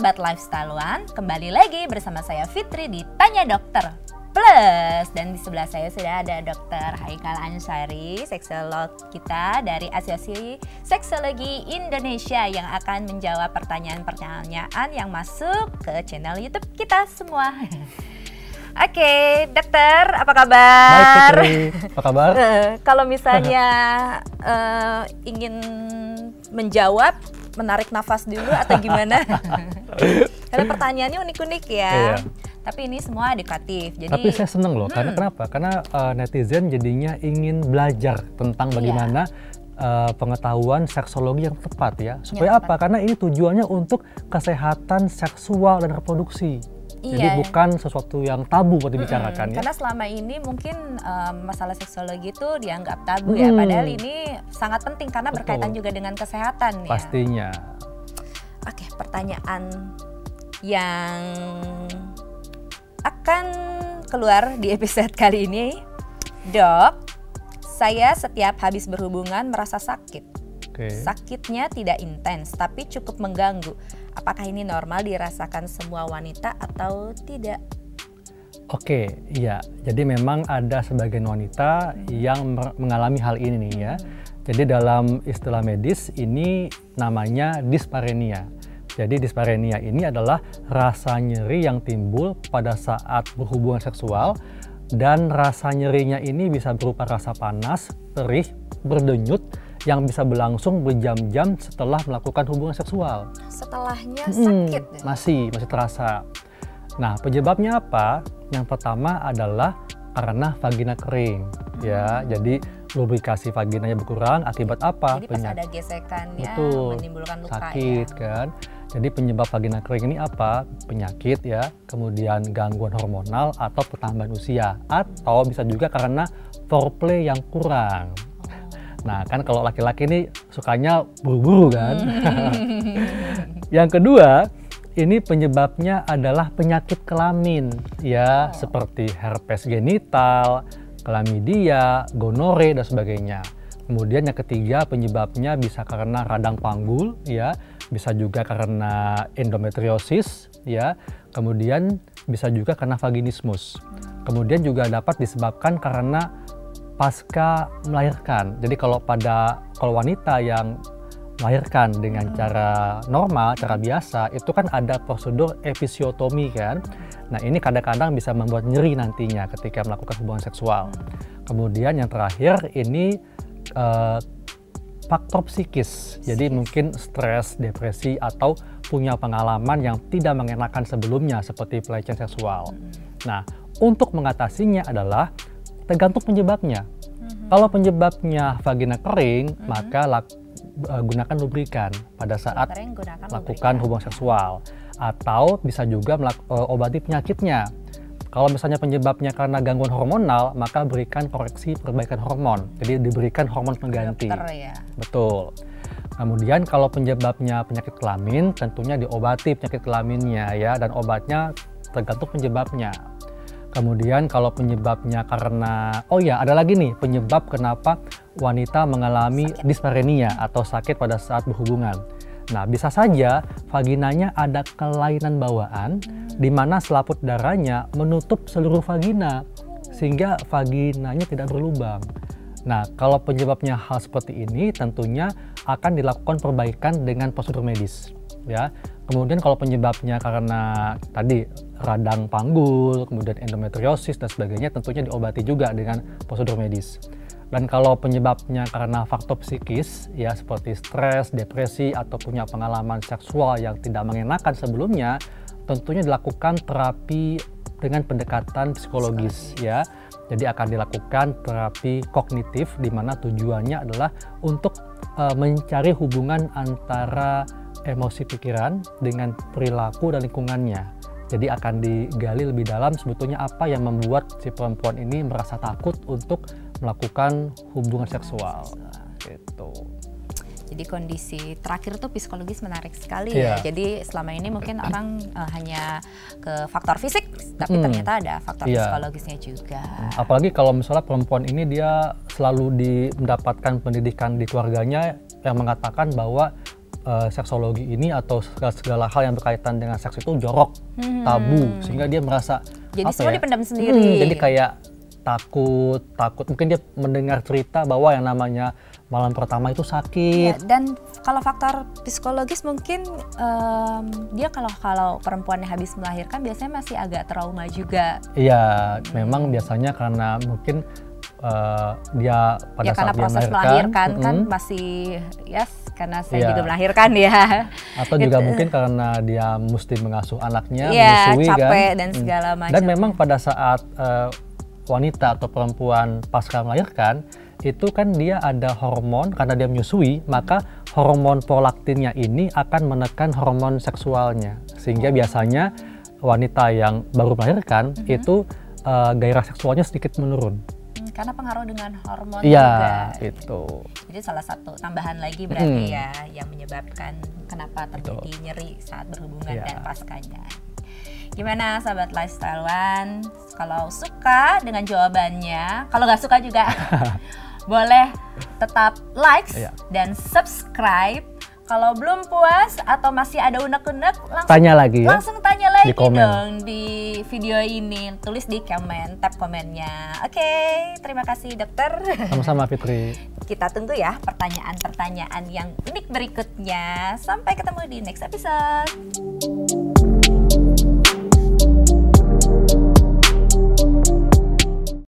Sobat Lifestyle One, kembali lagi bersama saya Fitri di Tanya Dokter Plus. Dan di sebelah saya sudah ada Dr. Haikal Ansyari, seksolog kita dari Asosiasi Seksologi Indonesia yang akan menjawab pertanyaan-pertanyaan yang masuk ke channel YouTube kita semua. Oke, dokter, apa kabar? Baik, Fitri. Apa kabar? Kalau misalnya ingin menjawab, menarik nafas dulu atau gimana? Karena pertanyaannya unik-unik ya. Iya. Tapi ini semua edukatif. Jadi, tapi saya seneng loh, karena kenapa? Karena netizen jadinya ingin belajar tentang bagaimana pengetahuan seksologi yang tepat ya. Supaya apa? Karena ini tujuannya untuk kesehatan seksual dan reproduksi. Jadi bukan sesuatu yang tabu buat dibicarakan ya. Karena selama ini mungkin masalah seksologi itu dianggap tabu ya. Padahal ini sangat penting karena berkaitan juga dengan kesehatan ya. Pastinya. Oke, pertanyaan yang akan keluar di episode kali ini. Dok, saya setiap habis berhubungan merasa sakit. Sakitnya tidak intens tapi cukup mengganggu. Apakah ini normal dirasakan semua wanita atau tidak? Oke, iya. Jadi memang ada sebagian wanita yang mengalami hal ini nih ya. Jadi dalam istilah medis ini namanya disparenia. Jadi disparenia ini adalah rasa nyeri yang timbul pada saat berhubungan seksual, dan rasa nyerinya ini bisa berupa rasa panas, perih, berdenyut yang bisa berlangsung berjam-jam setelah melakukan hubungan seksual. Setelahnya sakit ya? Masih terasa. Nah, penyebabnya apa? Yang pertama adalah karena vagina kering ya. Jadi lubrikasi vaginanya berkurang akibat apa? Jadi pas ada gesekan ya, menimbulkan luka sakit ya. Kan. Jadi penyebab vagina kering ini apa? Penyakit ya, kemudian gangguan hormonal atau pertambahan usia, atau bisa juga karena foreplay yang kurang. Nah kan kalau laki-laki ini sukanya buru-buru kan. Yang kedua, ini penyebabnya adalah penyakit kelamin ya, seperti herpes genital, chlamydia, gonore dan sebagainya. Kemudian yang ketiga, penyebabnya bisa karena radang panggul ya, bisa juga karena endometriosis ya, kemudian bisa juga karena vaginismus. Kemudian juga dapat disebabkan karena pasca melahirkan. Jadi kalau wanita yang melahirkan dengan cara normal, cara biasa, itu kan ada prosedur episiotomi kan. Nah ini kadang-kadang bisa membuat nyeri nantinya ketika melakukan hubungan seksual. Kemudian yang terakhir ini faktor psikis. Jadi mungkin stres, depresi, atau punya pengalaman yang tidak mengenakan sebelumnya seperti pelecehan seksual. Nah untuk mengatasinya adalah tergantung penyebabnya. Kalau penyebabnya vagina kering, maka gunakan lubrikan pada saat melakukan hubungan seksual. Atau bisa juga obati penyakitnya. Kalau misalnya penyebabnya karena gangguan hormonal, maka berikan koreksi perbaikan hormon. Jadi diberikan hormon pengganti. Ya? Betul. Kemudian kalau penyebabnya penyakit kelamin, tentunya diobati penyakit kelaminnya ya, dan obatnya tergantung penyebabnya. Kemudian kalau penyebabnya karena, ada lagi nih penyebab kenapa wanita mengalami disparenia atau sakit pada saat berhubungan. Nah bisa saja vaginanya ada kelainan bawaan di mana selaput darahnya menutup seluruh vagina sehingga vaginanya tidak berlubang. Nah kalau penyebabnya hal seperti ini tentunya akan dilakukan perbaikan dengan prosedur medis ya. Kemudian kalau penyebabnya karena tadi radang panggul, kemudian endometriosis dan sebagainya, tentunya diobati juga dengan prosedur medis. Dan kalau penyebabnya karena faktor psikis ya, seperti stres, depresi, atau punya pengalaman seksual yang tidak mengenakan sebelumnya, tentunya dilakukan terapi dengan pendekatan psikologis ya. Jadi akan dilakukan terapi kognitif di mana tujuannya adalah untuk mencari hubungan antara emosi pikiran dengan perilaku dan lingkungannya. Jadi akan digali lebih dalam sebetulnya apa yang membuat si perempuan ini merasa takut untuk melakukan hubungan seksual. Gitu. Jadi kondisi terakhir tuh psikologis menarik sekali ya. Jadi selama ini mungkin orang hanya ke faktor fisik, tapi ternyata ada faktor psikologisnya juga. Apalagi kalau misalnya perempuan ini dia selalu mendapatkan pendidikan di keluarganya yang mengatakan bahwa seksologi ini atau segala hal yang berkaitan dengan seks itu jorok, tabu, sehingga dia merasa jadi semua dipendam sendiri. Jadi kayak takut mungkin dia mendengar cerita bahwa yang namanya malam pertama itu sakit. Ya, dan kalau faktor psikologis mungkin dia kalau perempuannya habis melahirkan biasanya masih agak trauma juga. Iya, memang biasanya karena mungkin dia pada ya, saat karena dia proses melahirkan kan masih karena saya juga melahirkan ya. Atau juga mungkin karena dia mesti mengasuh anaknya, menyusui capek kan, dan segala macam. Dan memang pada saat wanita atau perempuan pasca melahirkan itu kan dia ada hormon, karena dia menyusui, maka hormon prolaktinnya ini akan menekan hormon seksualnya, sehingga biasanya wanita yang baru melahirkan itu gairah seksualnya sedikit menurun. Karena pengaruh dengan hormon juga. Iya, itu. Jadi salah satu tambahan lagi berarti ya yang menyebabkan kenapa terjadi nyeri saat berhubungan dan paskanya. Gimana sahabat Lifestyle One? Kalau suka dengan jawabannya, kalau nggak suka juga boleh tetap likes dan subscribe. Kalau belum puas atau masih ada unek-unek, langsung tanya lagi di komen dong di video ini. Tulis di komen, tab komennya. Oke, terima kasih dokter. Sama-sama Fitri. Kita tunggu ya pertanyaan-pertanyaan yang unik berikutnya. Sampai ketemu di next episode.